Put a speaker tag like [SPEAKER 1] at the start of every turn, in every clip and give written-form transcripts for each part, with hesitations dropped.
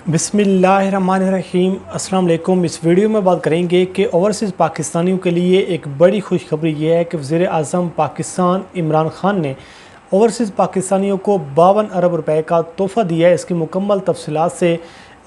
[SPEAKER 1] बिस्मिल्लाहिर्रहमानिर्रहीम। अस्सलाम वालेकुम। इस वीडियो में बात करेंगे कि ओवरसीज़ पाकिस्तानियों के लिए एक बड़ी खुशखबरी ये है कि वज़ीर आज़म पाकिस्तान इमरान ख़ान ने ओवरसीज़ पाकिस्तानियों को 52 अरब रुपए का तोहफ़ा दिया है। इसकी मुकम्मल तफसीलात से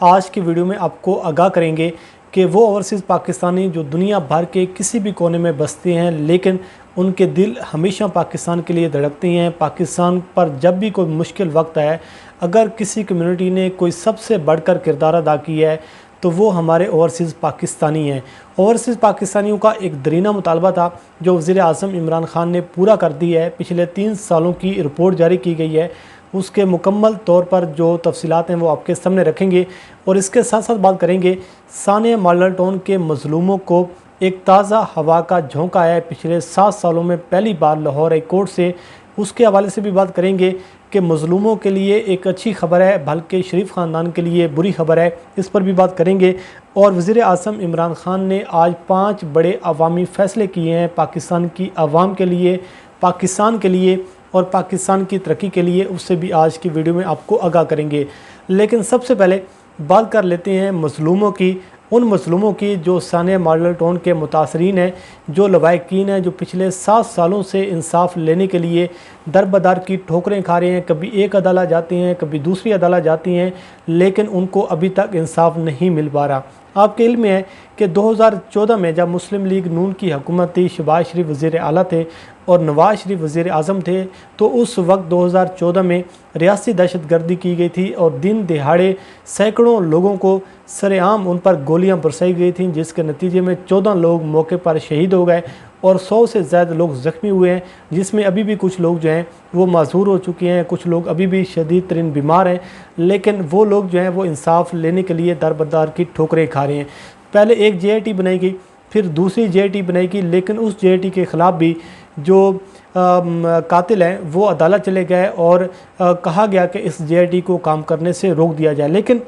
[SPEAKER 1] आज की वीडियो में आपको आगाह करेंगे कि वो ओवरसीज़ पाकिस्तानी जो दुनिया भर के किसी भी कोने में बसते हैं, लेकिन उनके दिल हमेशा पाकिस्तान के लिए धड़कते हैं। पाकिस्तान पर जब भी कोई मुश्किल वक्त आए, अगर किसी कम्युनिटी ने कोई सबसे बढ़कर किरदार अदा किया है तो वो हमारे ओवरसीज़ पाकिस्तानी हैं। ओवरसीज़ पाकिस्तानियों का एक दरीना मुतालबा था जो वज़ीर आज़म इमरान ख़ान ने पूरा कर दिया है। पिछले 3 सालों की रिपोर्ट जारी की गई है, उसके मुकम्मल तौर पर जो तफसीलात हैं वो आपके सामने रखेंगे। और इसके साथ साथ बात करेंगे सानिया मॉडल टाउन के मज़लूमों को एक ताज़ा हवा का झोंका आया है पिछले 7 सालों में पहली बार लाहौर हाई कोर्ट से। उसके हवाले से भी बात करेंगे कि मज़लूमों के लिए एक अच्छी खबर है बल्कि शरीफ ख़ानदान के लिए बुरी खबर है, इस पर भी बात करेंगे। और वज़ीर आज़म इमरान ख़ान ने आज 5 बड़े अवामी फ़ैसले किए हैं पाकिस्तान की आवाम के लिए, पाकिस्तान के लिए और पाकिस्तान की तरक्की के लिए, उससे भी आज की वीडियो में आपको आगाह करेंगे। लेकिन सबसे पहले बात कर लेते हैं मज़लूमों की, उन मज़लूमों की जो सानिया मॉडल टाउन के मुतासरीन हैं, जो लवाहिकीन हैं, जो पिछले 7 सालों से इंसाफ लेने के लिए दर बदर की ठोकरें खा रहे हैं। कभी एक अदालत जाते हैं, कभी दूसरी अदालत जाती हैं, लेकिन उनको अभी तक इंसाफ नहीं मिल पा रहा। आपके इल्म में है कि 2014 में जब मुस्लिम लीग नून की हुकूमत थी, शहबाज शरीफ वज़ीर आला थे और नवाज़ शरीफ वज़ीर आज़म थे, तो उस वक्त 2014 में रियासी दहशतगर्दी की गई थी और दिन दिहाड़े सैकड़ों लोगों को सरेआम उन पर गोलियां बरसाई गई थीं, जिसके नतीजे में 14 लोग मौके पर शहीद हो गए और 100 से ज़्यादा लोग ज़ख्मी हुए हैं, जिसमें अभी भी कुछ लोग जो हैं वो माजूर हो चुके हैं, कुछ लोग अभी भी शदीद तरीन बीमार हैं। लेकिन वो लोग जो हैं वो इंसाफ लेने के लिए दर बदर की ठोकरें खा रहे हैं। पहले एक JIT बनाई गई, फिर दूसरी JIT बनाई गई, लेकिन उस JIT के ख़िलाफ़ भी जो कातिल हैं वो अदालत चले गए और कहा गया कि इस JIT को काम करने से रोक दिया जाए। लेकिन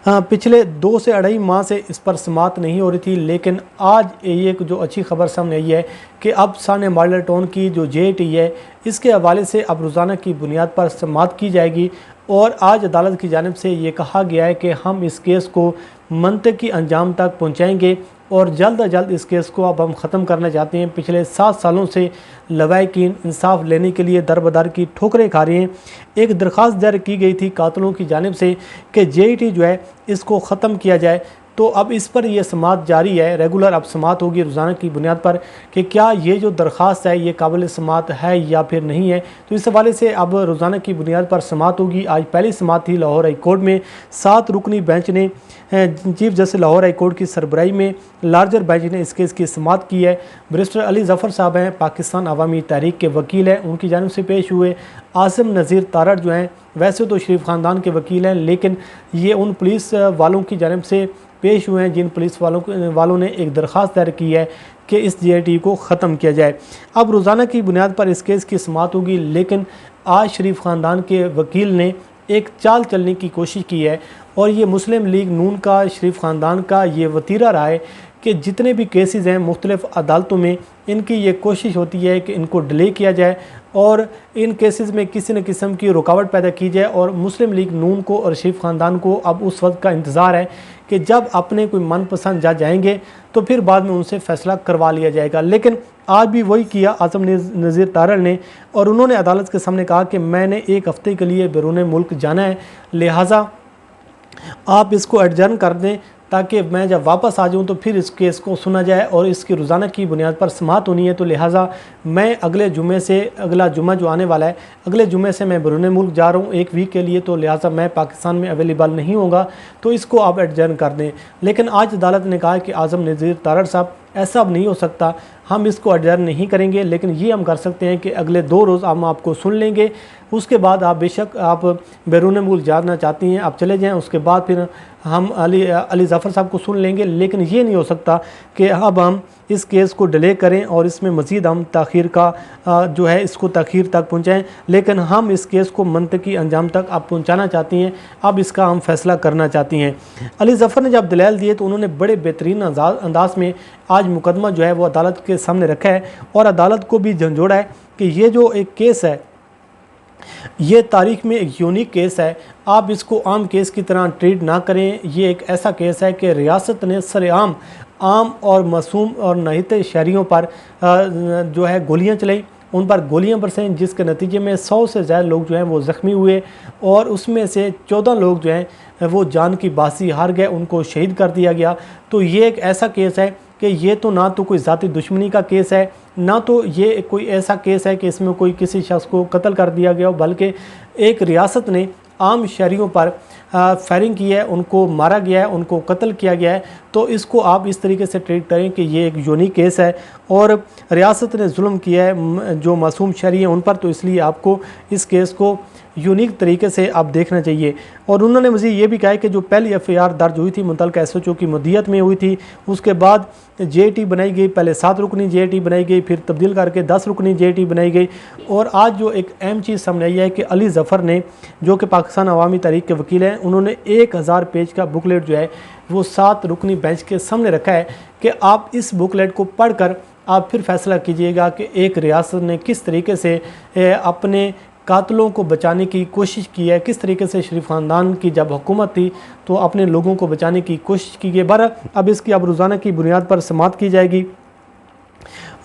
[SPEAKER 1] पिछले 2 से 2.5 माह से इस पर समाअत नहीं हो रही थी, लेकिन आज ये जो अच्छी खबर सामने आई है कि अब सानिया मॉडल टाउन की जो JIT है, इसके हवाले से अब रोज़ाना की बुनियाद पर समाअत की जाएगी। और आज अदालत की जानिब से ये कहा गया है कि हम इस केस को मंतकी अंजाम तक पहुँचाएँगे और जल्द अज जल्द इस केस को अब हम ख़त्म करना चाहते हैं। पिछले 7 सालों से लवाहिकीन इंसाफ लेने के लिए दर बदर की ठोकरें खा रही हैं। एक दरख्वास्त दायर की गई थी कातलों की जानिब से कि JIT जो है इसको ख़त्म किया जाए, तो अब इस पर यह समाअत जारी है, रेगुलर अब समाअत होगी रोज़ाना की बुनियाद पर कि क्या ये जो दरख्वास्त है ये काबिल समाअत है या फिर नहीं है। तो इस हवाले से अब रोज़ाना की बुनियाद पर समाअत होगी। आज पहली समाअत थी लाहौर हाई कोर्ट में, 7 रुकनी बेंच ने chief justice Lahore high court की सरबराही में लार्जर बेंच ने इस केस की समाअत की है। बैरिस्टर अली ज़फ़र साहब हैं, पाकिस्तान अवामी तहरीक के वकील हैं, उनकी जानिब से पेश हुए। आसिम नज़ीर तारड़ जो हैं वैसे तो शरीफ ख़ानदान के वकील हैं, लेकिन ये उन पुलिस वालों की जानिब से पेश हुए हैं जिन पुलिस वालों ने एक दरख्वास्त दायर की है कि इस JIT को ख़त्म किया जाए। अब रोज़ाना की बुनियाद पर इस केस की समाअत होगी, लेकिन आज शरीफ ख़ानदान के वकील ने एक चाल चलने की कोशिश की है और ये मुस्लिम लीग नून का, शरीफ ख़ानदान का ये वतीरा रहा है कि जितने भी केसेस हैं मुख्तलिफ़ अदालतों में, इनकी ये कोशिश होती है कि इनको डिले किया जाए और इन केसेस में किसी न किस्म की रुकावट पैदा की जाए। और मुस्लिम लीग नून को और शरीफ ख़ानदान को अब उस वक्त का इंतज़ार है कि जब अपने कोई मनपसंद जज जाएंगे तो फिर बाद में उनसे फ़ैसला करवा लिया जाएगा। लेकिन आज भी वही किया आसिम नज़ीर तारड़ ने, और उन्होंने अदालत के सामने कहा कि मैंने 1 हफ़्ते के लिए बैरून मुल्क जाना है, लिहाजा आप इसको एडजर्न कर दें ताकि मैं जब वापस आ जाऊं तो फिर इस केस को सुना जाए और इसकी रोज़ाना की बुनियाद पर समाअत होनी है। तो लिहाजा मैं अगले जुमे से, अगला जुमा जो आने वाला है, अगले जुमे से मैं बैरून मुल्क जा रहा हूं 1 वीक के लिए, तो लिहाजा मैं पाकिस्तान में अवेलेबल नहीं होगा, तो इसको आप एडजर्न कर दें। लेकिन आज अदालत ने कहा कि आसिम नज़ीर तारड़ साहब ऐसा अब नहीं हो सकता, हम इसको एडजर्न नहीं करेंगे, लेकिन ये हम कर सकते हैं कि अगले 2 रोज़ हम आपको सुन लेंगे, उसके बाद आप बेशक आप बैरून मुल्क जाना चाहती हैं आप चले जाएं, उसके बाद फिर हम अली ज़फ़र साहब को सुन लेंगे। लेकिन ये नहीं हो सकता कि अब हम इस केस को डिले करें और इसमें मज़ीद हम ताख़ीर का जो है इसको ताख़ीर तक पहुँचाएँ, लेकिन हम इस केस को मंतकी अंजाम तक आप पहुँचाना चाहती हैं, अब इसका हम फ़ैसला करना चाहती हैं। अली ज़फ़र ने जब दलाइल दिए तो उन्होंने बड़े बेहतरीन अंदाज में आज मुकदमा जो है वो अदालत के सामने रखा है और अदालत को भी झंझोड़ा है कि ये जो एक केस है ये तारीख में एक यूनिक केस है। आप इसको आम केस की तरह ट्रीट ना करें। ये एक ऐसा केस है कि रियासत ने सरेआम आम और मासूम और नहीते शहरियों पर जो है गोलियां चलाई, उन पर गोलियां बरसाईं, जिसके नतीजे में 100 से ज़्यादा लोग जो हैं वो ज़ख्मी हुए और उसमें से 14 लोग जो हैं वो जान की बाजी हार गए, उनको शहीद कर दिया गया। तो ये एक ऐसा केस है कि ये तो ना तो कोई ज़ाती दुश्मनी का केस है, ना तो ये कोई ऐसा केस है कि इसमें कोई किसी शख्स को कत्ल कर दिया गया हो, बल्कि एक रियासत ने आम शहरियों पर फायरिंग की है, उनको मारा गया है, उनको कत्ल किया गया है। तो इसको आप इस तरीके से ट्रीट करें कि ये एक यूनिक केस है और रियासत ने जुल्म किया है जो मासूम शहरी हैं उन पर, तो इसलिए आपको इस केस को यूनिक तरीके से आप देखना चाहिए। और उन्होंने मुझे ये भी कहा है कि जो पहली एफआईआर दर्ज हुई थी मुतल्लिका एसएचओ की मुद्दत में हुई थी, उसके बाद जेटी बनाई गई, पहले 7 रुकनी जेटी बनाई गई, फिर तब्दील करके 10 रुकनी जेटी बनाई गई। और आज जो एक अहम चीज़ सामने आई है कि अली ज़फ़र ने, जो कि पाकिस्तान अवामी तहरीक के वकील हैं, उन्होंने 1000 पेज का बुकलेट जो है वो 7 रुकनी बेंच के सामने रखा है कि आप इस बुकलेट को पढ़कर आप फिर फैसला कीजिएगा कि एक रियासत ने किस तरीके से अपने कातलों को बचाने की कोशिश की है, किस तरीके से शरीफ ख़ानदान की जब हुकूमत थी तो अपने लोगों को बचाने की कोशिश की गई। बहरहाल अब इसकी अब रोज़ाना की बुनियाद पर समाअत की जाएगी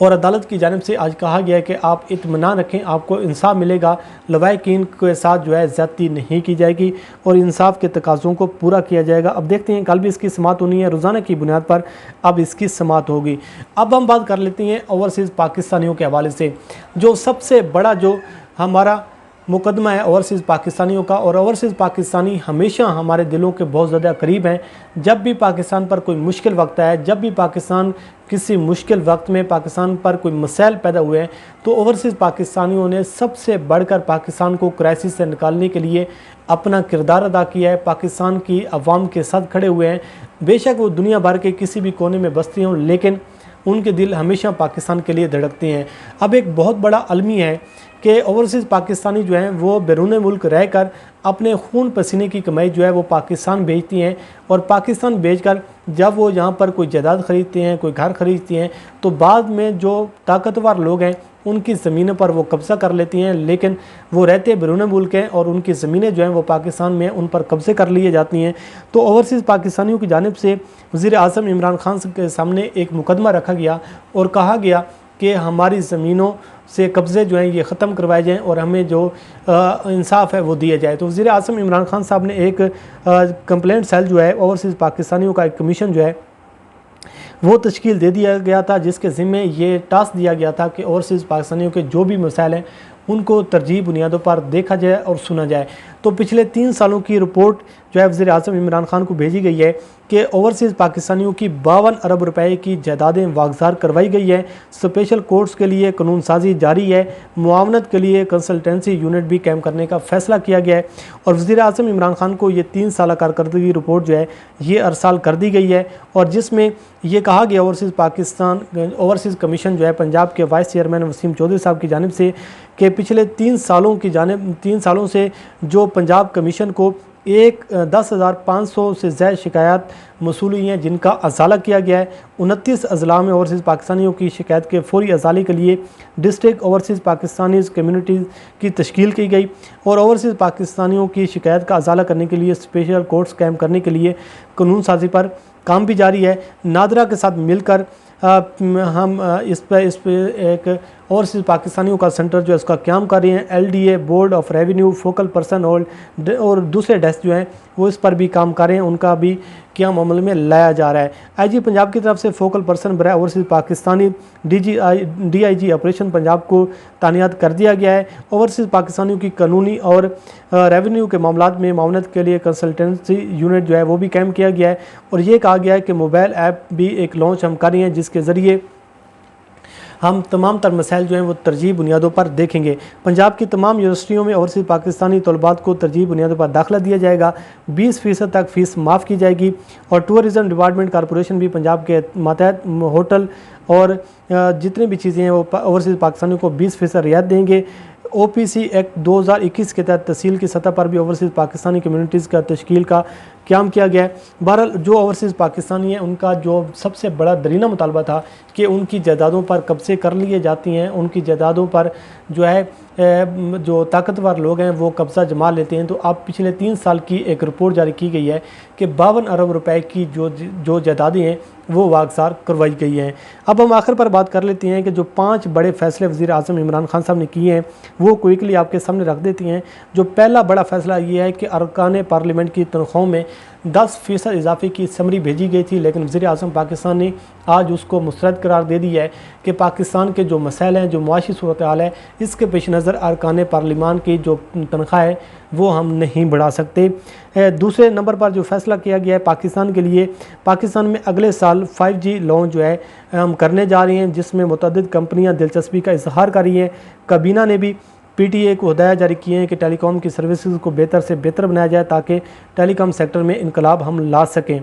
[SPEAKER 1] और अदालत की जानिब से आज कहा गया है कि आप इत्मीनान रखें, आपको इंसाफ मिलेगा, लवाहिकीन के साथ जो है ज़्यादती नहीं की जाएगी और इंसाफ के तकाज़ों को पूरा किया जाएगा। अब देखते हैं, कल भी इसकी समाअत होनी है, रोज़ाना की बुनियाद पर अब इसकी समाअत होगी। अब हम बात कर लेते हैं ओवरसीज़ पाकिस्तानियों के हवाले से। जो सबसे बड़ा जो हमारा मुकदमा है ओवरसीज़ पाकिस्तानियों का, और ओवरसीज़ पाकिस्तानी हमेशा हमारे दिलों के बहुत ज़्यादा करीब हैं। जब भी पाकिस्तान पर कोई मुश्किल वक्त आया, जब भी पाकिस्तान किसी मुश्किल वक्त में पाकिस्तान पर कोई मसाइल पैदा हुए हैं, तो ओवरसीज़ पाकिस्तानियों ने सबसे बढ़कर पाकिस्तान को क्राइसिस से निकालने के लिए अपना किरदार अदा किया है। पाकिस्तान की अवाम के साथ खड़े हुए हैं। बेशक वो दुनिया भर के किसी भी कोने में बसते हों, लेकिन उनके दिल हमेशा पाकिस्तान के लिए धड़कते हैं। अब एक बहुत बड़ा अलमी है कि ओवरसीज़ पाकिस्तानी जो हैं वो बैरून मुल्क रहकर अपने खून पसीने की कमाई जो है वो पाकिस्तान भेजती हैं, और पाकिस्तान भेजकर जब वो यहाँ पर कोई जायदाद ख़रीदते हैं, कोई घर ख़रीदते हैं, तो बाद में जो ताकतवर लोग हैं उनकी ज़मीनों पर वो कब्ज़ा कर लेती हैं, लेकिन वो रहते बैरून मुल्क हैं और उनकी ज़मीनें जो हैं वो पाकिस्तान में उन पर कब्ज़े कर लिए जाती हैं। तो ओवरसीज़ पाकिस्तानियों की जानिब से वज़ीर आज़म इमरान खान के सामने एक मुकदमा रखा गया और कहा गया कि हमारी ज़मीनों से कब्ज़े जो हैं ये ख़त्म करवाए जाएँ और हमें जो इंसाफ है वो दिया जाए। तो वज़ीर आज़म इमरान खान साहब ने एक कंप्लेंट सेल जो है ओवरसीज़ पाकिस्तानियों का एक कमीशन जो है वो तश्कील दे दिया गया था, जिसके ज़िम्मे ये टास्क दिया गया था कि ओवरसीज़ पाकिस्तानियों के जो भी मसाइल हैं उनको तरजीह बुनियादों पर देखा जाए और सुना जाए। तो पिछले 3 सालों की रिपोर्ट जो है वज़ीर आज़म इमरान खान को भेजी गई है कि ओवरसीज़ पाकिस्तानियों की 52 अरब रुपए की जायदादें वागज़ार करवाई गई है। स्पेशल कोर्ट्स के लिए कानून साजी जारी है। मुआवनत के लिए कंसल्टेंसी यूनिट भी कायम करने का फ़ैसला किया गया है और वज़ीर आज़म इमरान खान को ये 3 साल कारकर्दगी रिपोर्ट जो है ये अरसाल कर दी गई है, और जिसमें ये कहा गया ओवरसीज़ कमीशन जो है पंजाब के वाइस चेयरमैन वसीम चौधरी साहब की जानिब से कि पिछले 3 सालों से जो पंजाब कमीशन को 10,500 से ज़्यादा शिकायत मसूल हुई हैं, जिनका अजाला किया गया है। 29 अजला में ओवरसीज़ पाकिस्तानियों की शिकायत के फौरी अजाले के लिए डिस्ट्रिक्ट ओवरसीज़ पाकिस्तानीज़ कम्यूनिटीज़ की तश्कील की गई और ओवरसीज़ पाकिस्तानियों की शिकायत का अजाला करने के लिए स्पेशल कोर्ट्स कायम करने के लिए कानून साजी पर काम भी जारी है। नादरा के साथ मिलकर हम इस पर एक ओवरसीज़ पाकिस्तानियों का सेंटर जो है उसका क़याम कर रहे हैं। LDA board of revenue focal person और दूसरे डेस्क जो हैं वो इस पर भी काम कर रहे हैं, उनका भी क़याम अमल में लाया जा रहा है। IG पंजाब की तरफ से फोकल पर्सन बराए overseas Pakistani DIG operation Punjab को तानियात कर दिया गया है। ओवरसीज़ पाकिस्तानियों की कानूनी और रेवेन्यू के मामलात में मामलत के लिए कंसल्टेंसी यूनिट जो है वो भी कायम किया गया है, और ये कहा गया है कि मोबाइल ऐप भी एक लॉन्च हम कर रहे हैं, जिसके ज़रिए हम तमाम तर मसाइल जो हैं वो तरजीह बुनियादों पर देखेंगे। पंजाब की तमाम यूनिवर्सिटियों में ओवरसीज़ पाकिस्तानी तलबात को तरजीह बुनियादों पर दाखिला दिया जाएगा। 20% तक फ़ीस माफ़ की जाएगी और टूरिज़म डिपार्टमेंट कॉरपोरेशन भी पंजाब के मातहत होटल और जितनी भी चीज़ें हैं वो ओवरसीज़ पाकिस्तानियों को 20% रियायत देंगे। OPC एक्ट 2021 के तहत तहसील की सतह पर भी ओवरसीज़ पाकिस्तानी कम्यूनिटीज़ का तश्कील का क़याम किया गया है। बहरहाल जो ओवरसीज़ पाकिस्तानी हैं उनका जो सबसे बड़ा दरीना मुतालबा था कि उनकी जायदादों पर कब्ज़े कर लिए जाती हैं, उनकी जायदादों पर जो है जो ताकतवर लोग हैं वो कब्ज़ा जमा लेते हैं। तो अब पिछले 3 साल की एक रिपोर्ट जारी की गई है कि 52 अरब रुपए की जो जायदादें हैं वो वागज़ार करवाई गई हैं। अब हम आखिर पर बात कर लेते हैं कि जो 5 बड़े फ़ैसले वज़ीर आज़म इमरान खान साहब ने किए हैं वो क्विकली आपके सामने रख देती हैं। जो पहला बड़ा फ़ैसला ये है कि अरकान पार्लियामेंट की तनख्वाहों में 10% इजाफे की समरी भेजी गई थी, लेकिन वज़ीर आज़म पाकिस्तान ने आज उसको मुस्तरद करार दे दिया है कि पाकिस्तान के जो मसाइल हैं, जो मुआशी सूरत हाल है, इसके पेश नज़र अरकान पार्लिमान की जो तनख्वाह है वो हम नहीं बढ़ा सकते। दूसरे नंबर पर जो फ़ैसला किया गया है पाकिस्तान के लिए, पाकिस्तान में अगले साल 5G लॉन्च जो है हम करने जा रहे हैं, जिसमें मुतअद्दिद कंपनियां दिलचस्पी का इजहार कर रही हैं। काबीना ने भी PTA को हदायत जारी किए हैं कि टेलीकॉम की सर्विसेज को बेहतर से बेहतर बनाया जाए ताकि टेलीकॉम सेक्टर में इनकलाब हम ला सकें।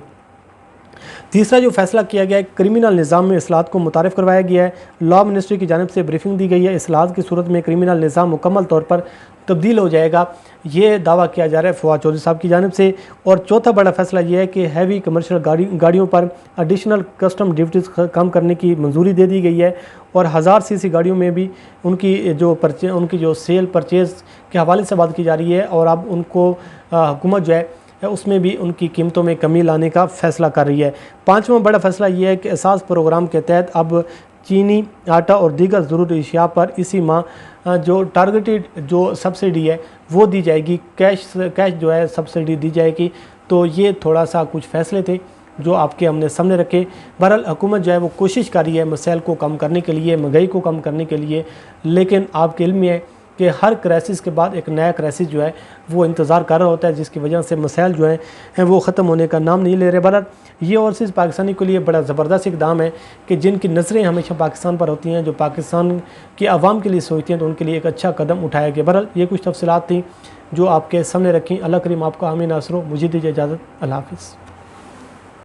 [SPEAKER 1] तीसरा जो फैसला किया गया है, क्रिमिनल निज़ाम में इस्लाहत को मुतारिफ़ करवाया गया है। लॉ मिनिस्ट्री की जानिब से ब्रीफिंग दी गई है। इस्लाहत की सूरत में क्रिमिनल निज़ाम मुकम्मल तौर पर तब्दील हो जाएगा, ये दावा किया जा रहा है फवाद चौधरी साहब की जानिब से। और चौथा बड़ा फैसला ये है कि हैवी कमर्शियल गाड़ियों पर एडिशनल कस्टम ड्यूटीज़ कम करने की मंजूरी दे दी गई है। और 1000 cc गाड़ियों में भी उनकी जो सेल परचेज़ के हवाले से बात की जा रही है, और अब उनको हुकूमत जो है उसमें भी उनकी कीमतों में कमी लाने का फ़ैसला कर रही है। पाँचवां बड़ा फ़ैसला ये है कि एहसास प्रोग्राम के तहत अब चीनी, आटा और दीगर ज़रूरी अशिया पर इसी माह जो टारगेटेड जो सब्सिडी है वो दी जाएगी, कैश जो है सब्सिडी दी जाएगी। तो ये थोड़ा सा कुछ फ़ैसले थे जो आपके हमने सामने रखे। बहरहाल हुकूमत जो है वो कोशिश कर रही है मसाइल को कम करने के लिए, महंगाई को कम करने के लिए, लेकिन आपके इल्म में है कि हर क्राइसिस के बाद एक नया क्राइसिस जो है वो इंतज़ार कर रहा होता है, जिसकी वजह से मसाइल जो हैं वो ख़त्म होने का नाम नहीं ले रहे। बहरहाल ये ओवरसीज़ पाकिस्तानी के लिए बड़ा ज़बरदस्त इक़दाम है कि जिनकी नज़रें हमेशा पाकिस्तान पर होती हैं, जो पाकिस्तान की आवाम के लिए सोचती हैं, तो उनके लिए एक अच्छा कदम उठाया गया। बहरहाल ये कुछ तफसीलात थी जो आपके सामने रखी। अल्लाह करीम आपका हामी नासरो, मुझे दीजिए इजाज़त। अल्लाह हाफ़िज़।